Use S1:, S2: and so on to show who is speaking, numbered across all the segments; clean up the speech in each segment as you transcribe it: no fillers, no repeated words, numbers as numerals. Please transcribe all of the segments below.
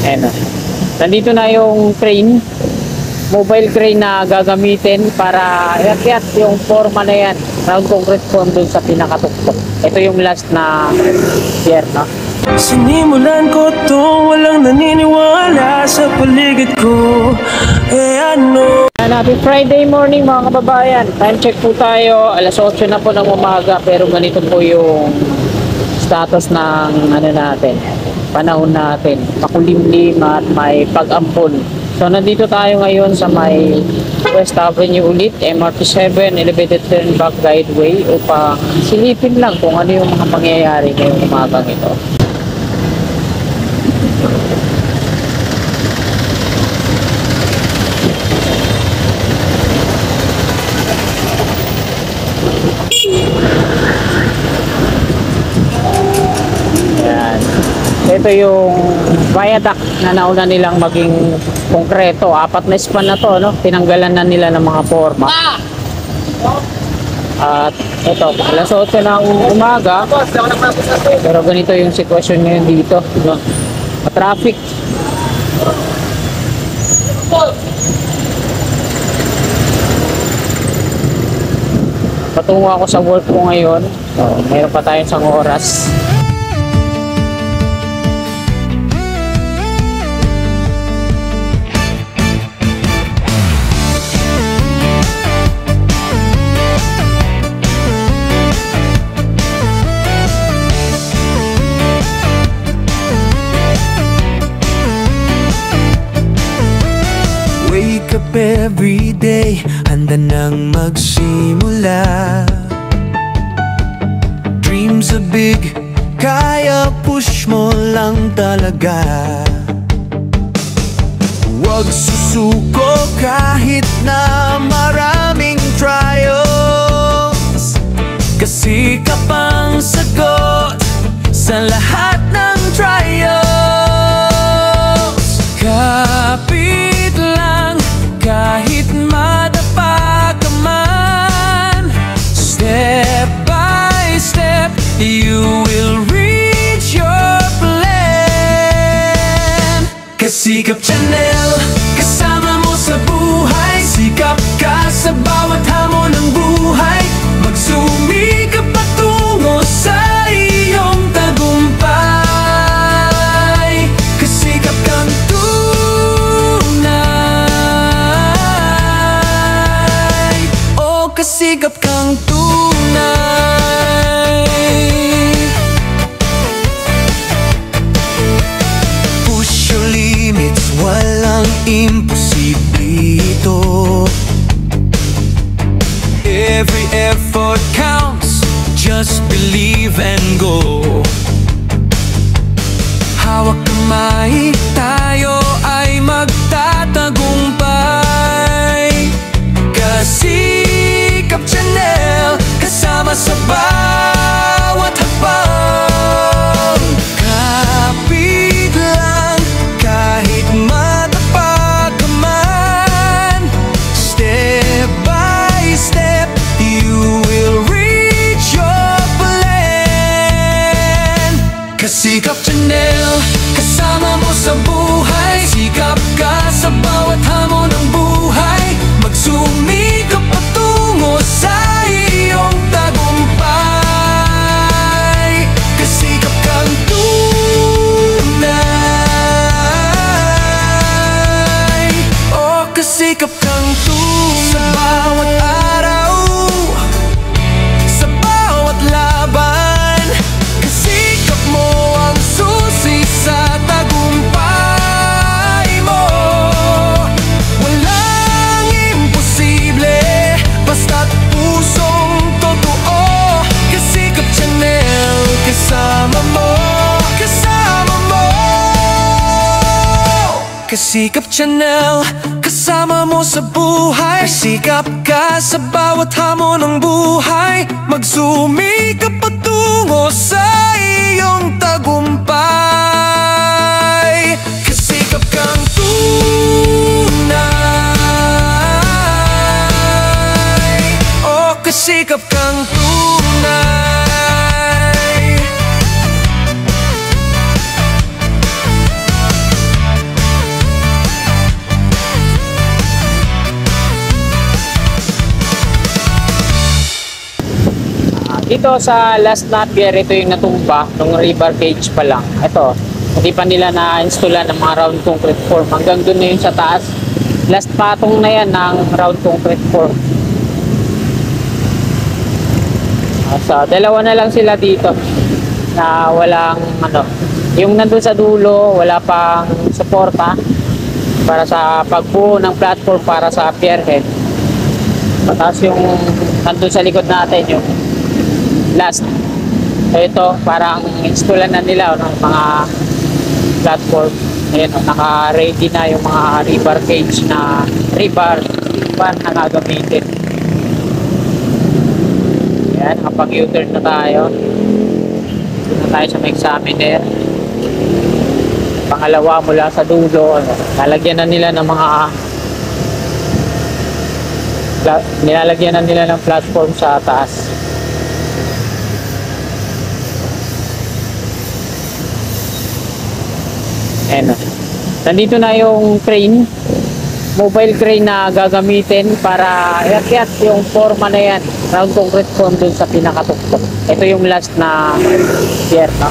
S1: Ayan. Nandito na yung crane, mobile crane na gagamitin para iakyat yung forma na yan, round concrete form dun sa pinakatuktok. Ito yung last na pier, no?
S2: Sinimulan ko to, walang naniniwala sa paligid ko. Ano?
S1: Happy Friday morning mga kababayan. Time check po tayo, alas 8 na po ng umaga, pero ganito po yung status ng ano natin, panahon natin, makulimlim at may pag-ampon. So nandito tayo ngayon sa may West Avenue ulit, MRT7 Elevated Turn Back Guideway, upang silipin lang kung ano yung mga pangyayari ngayong umagang ito. Ito yung viaduct na nauna nilang maging konkreto. 4 na span na to, no? Tinanggalan na nila ng mga forma. At ito, alas 8 ng umaga. Pero ganito yung sitwasyon ngayon dito, no? Traffic. Patungo ako sa work ko ngayon. So, mayroon pa tayong isang oras.
S2: Every day, handa nang magsimula. Dreams are big, kaya push mo lang talaga. Huwag susuko kahit na maraming trials, kasi kapang sagot sa lahat ng trials. Kapit lang kahit madapa ka man, step by step, you will reach your plan. Kasikap Channel, kasama mo sa buhay. Sikap ka sa bawat hamon ng buhay. Magsumikap patungo sa iyong tagumpay. Kasikap kang kasikap kang tunay. Push your limits, walang imposible ito. Every effort counts, just believe and go. Hawak kamay, tayo ay magtatagumpay. Kasikap Channel, kasama sa bawat hakbang. Kapit lang kahit madapa ka man, step by step, you will reach your plan. Kasikap Channel, kasama mo sa buhay. Sikap ka sa bawat hamon ng buhay. Magsumikap patungo sa iyong tagumpay. Kasikap kang tunay. Oh, kasikap kang tunay. Sa bawat araw, sa bawat laban, kasikap mo ang susi sa tagumpay mo. Walang imposible, basta't pusong totoo. Kasikap Channel, kasama mo, kasama mo. Kasikap Channel, kasama mo sa buhay. Kasikap ka sa bawat hamon ng buhay. Magsumikap patungo sa iyong tagumpay. Kasikap kang tunay. Oh, kasikap kang tunay.
S1: dito sa last na pier, ito yung natumba nung river cage pa lang. Ito, hindi pa nila na-installan ng mga round concrete form. Hanggang doon na yun sa taas. Last patong na yan ng round concrete form. So, dalawa na lang sila dito na walang ano. Yung nandun sa dulo, wala pang suporta para sa pagbuo ng platform para sa pierhead. Tapos yung nandun sa likod natin, yung last. So ito, parang installan na nila ng mga platform. Ayan, naka-ready na yung mga rebar cage na rebar na gagamitin. Ayan, nakapag-U-turn na tayo. Dito na tayo sa may examiner. Pangalawa mula sa dulo, lalagyan na nila ng mga nilalagyan na nila ng platform sa taas. Ayan. Nandito na yung crane, mobile crane na gagamitin para iakyat yung forma na yan, round concrete form dun sa pinakatuktok. Ito yung last na pier, no?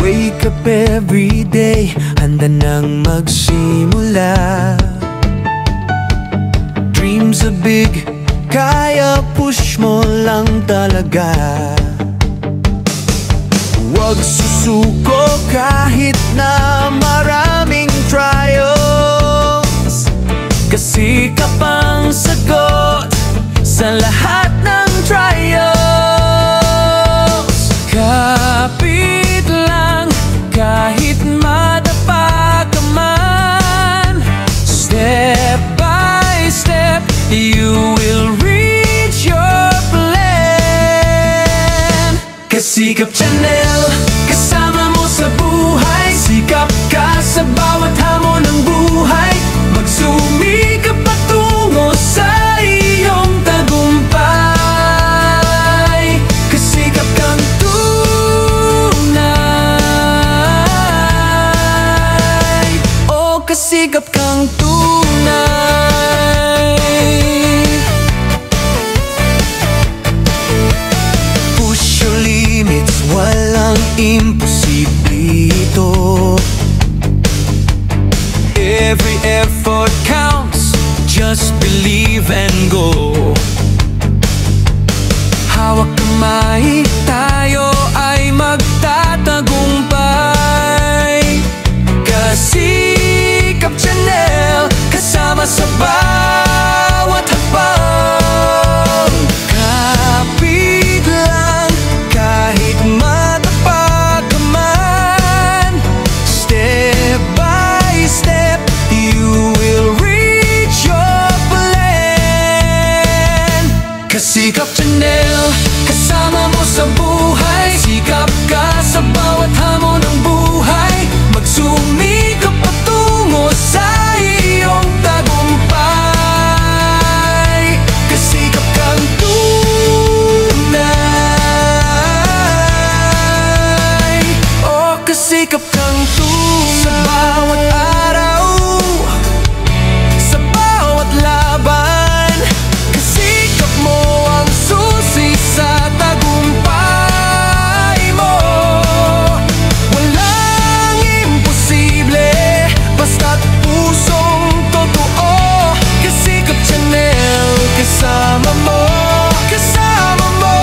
S2: Wake up every day, handa nang magsimula. Dreams are big, kaya push mo lang talaga. Huwag susuko kahit na maraming trials, kasi kapang sagot sa lahat ng trials. Kapit lang kahit madapa ka man, step by step you will reach your plan. Kasikap Channel, kasama mo sa buhay. Sikap ka sa bawat hamon ng buhay. Magsumikap patungo sa iyong tagumpay. Kasikap kang tunay, o kasikap kang tunay. Push your limits, walang imposible ito. Every effort counts, just believe and go. Hawak kamay, tayo ay magtatagumpay. Kasikap Channel, kasama sa bawat hakbang. Kapit lang kahit madapa ka man, step by step you will reach your plan. Kasikap Channel, kasama mo sa buhay. Sikap ka sa bawat hamon ng buhay. Magsumikap patungo sa iyong tagumpay. Kasikap kang tunay, o kasikap kang tunay. Sa bawat araw, sa bawat laban, kasikap mo ang susi sa tagumpay mo. Walang imposible, basta't pusong totoo. Kasikap Channel, kasama mo, kasama mo.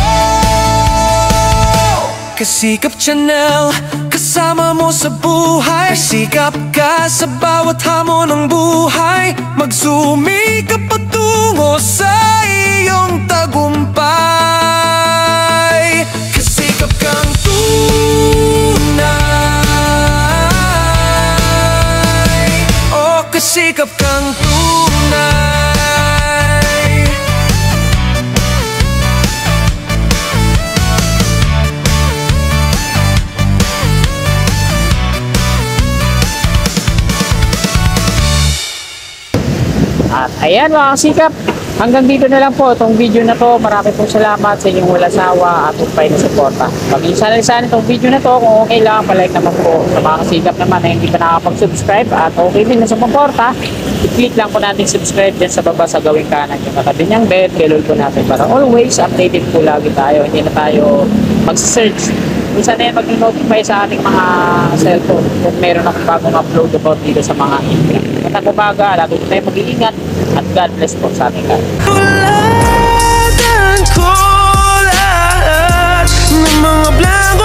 S2: Kasikap Channel, kasama mo sa buhay. Kasikap ka sa bawat hamon ng buhay. Magsumikap patungo sa iyong tagumpay. Kasikap kang tunay, o kasikap kang tunay.
S1: At ayan mga kasikap, Hanggang dito na lang po itong video na to. Marami pong salamat sa inyong wala sawa at upay na suporta. Pag-isalisan itong video na to, kung okay lang, palike naman po. Sa mga kasigap naman na hindi pa nakakapag-subscribe at okay din na sumuporta, i-click lang po natin subscribe dyan sa baba sa gawing kanan yung katabi niyang bell, belol po natin para always updated po lagi tayo. Hindi na tayo mag-search. Minsan na yan mag-notify sa ating mga cellphone kung meron akong bagong upload about dito sa mga info. At ang umaga, lagi po tayo mag-iingat at God bless po sa ating lahat.
S2: Tulad ko lahat ng mga blanco